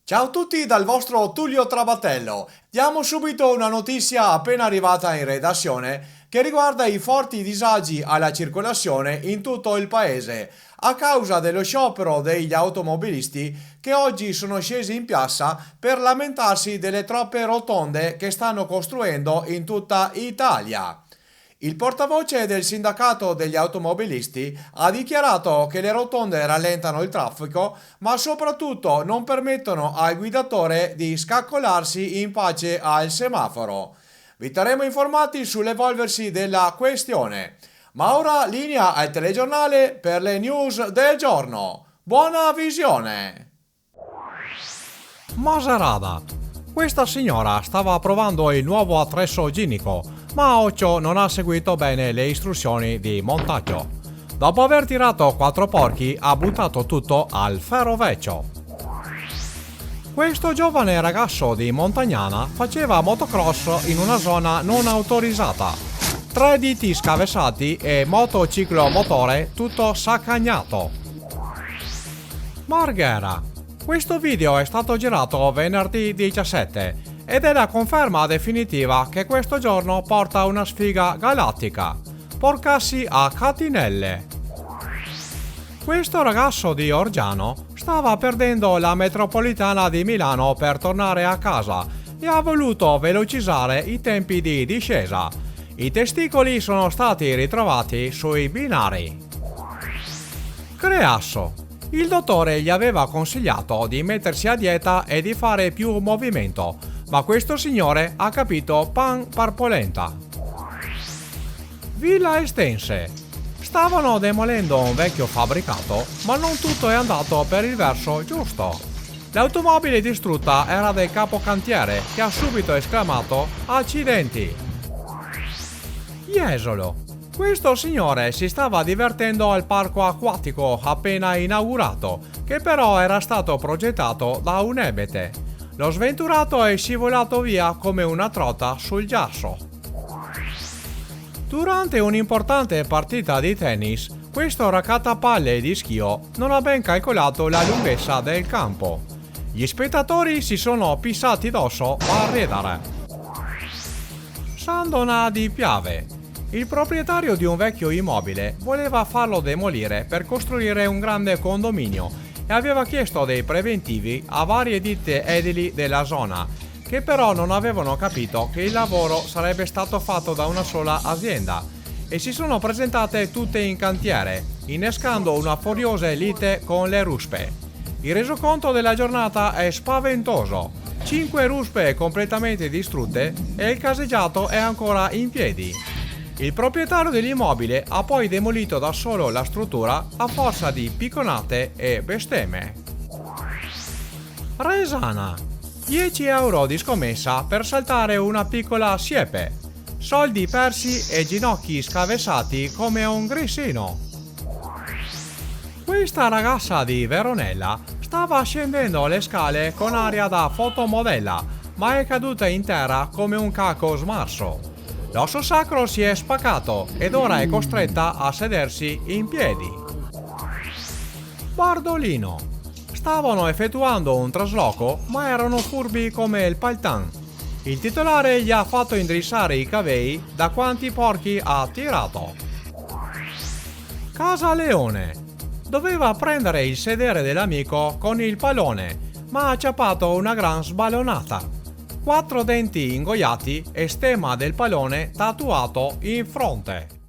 Ciao a tutti dal vostro Tullio Trabattello. Diamo subito una notizia appena arrivata in redazione che riguarda i forti disagi alla circolazione in tutto il paese a causa dello sciopero degli automobilisti che oggi sono scesi in piazza per lamentarsi delle troppe rotonde che stanno costruendo in tutta Italia. Il portavoce del sindacato degli automobilisti ha dichiarato che le rotonde rallentano il traffico, ma soprattutto non permettono al guidatore di scaccolarsi in pace al semaforo. Vi terremo informati sull'evolversi della questione. Ma ora linea al telegiornale per le news del giorno. Buona visione! Maserata. Questa signora stava provando il nuovo attrezzo igienico, ma Occhio non ha seguito bene le istruzioni di montaggio. Dopo aver tirato 4 porchi, ha buttato tutto al ferro vecchio. Questo giovane ragazzo di Montagnana faceva motocross in una zona non autorizzata. 3 diti scaversati e motociclo motore tutto saccagnato. Marghera. Questo video è stato girato venerdì 17 ed è la conferma definitiva che questo giorno porta una sfiga galattica. Porcarsi a catinelle. Questo ragazzo di Orgiano stava perdendo la metropolitana di Milano per tornare a casa e ha voluto velocizzare i tempi di discesa. I testicoli sono stati ritrovati sui binari. Creasso. Il dottore gli aveva consigliato di mettersi a dieta e di fare più movimento, ma questo signore ha capito pan parpolenta. Villa Estense. Stavano demolendo un vecchio fabbricato, ma non tutto è andato per il verso giusto. L'automobile distrutta era del capocantiere, che ha subito esclamato «Accidenti!». Jesolo. Questo signore si stava divertendo al parco acquatico appena inaugurato, che però era stato progettato da un ebete. Lo sventurato è scivolato via come una trota sul ghiaccio. Durante un'importante partita di tennis, questo raccattapalle di schio non ha ben calcolato la lunghezza del campo. Gli spettatori si sono pissati addosso a ridere. Sandona di Piave. Il proprietario di un vecchio immobile voleva farlo demolire per costruire un grande condominio e aveva chiesto dei preventivi a varie ditte edili della zona, che però non avevano capito che il lavoro sarebbe stato fatto da una sola azienda e si sono presentate tutte in cantiere, innescando una furiosa lite con le ruspe. Il resoconto della giornata è spaventoso: 5 ruspe completamente distrutte e il caseggiato è ancora in piedi. Il proprietario dell'immobile ha poi demolito da solo la struttura a forza di picconate e bestemmie. Resana. 10 euro di scommessa per saltare una piccola siepe. Soldi persi e ginocchi scaversati come un grissino. Questa ragazza di Veronella stava scendendo le scale con aria da fotomodella, ma è caduta in terra come un caco smarso. L'osso sacro si è spaccato ed ora è costretta a sedersi in piedi. Bardolino. Stavano effettuando un trasloco, ma erano furbi come il paltan. Il titolare gli ha fatto indrissare i cavei da quanti porchi ha tirato. Casa Leone. Doveva prendere il sedere dell'amico con il pallone, ma ha acciappato una gran sballonata. 4 denti ingoiati e stemma del pallone tatuato in fronte.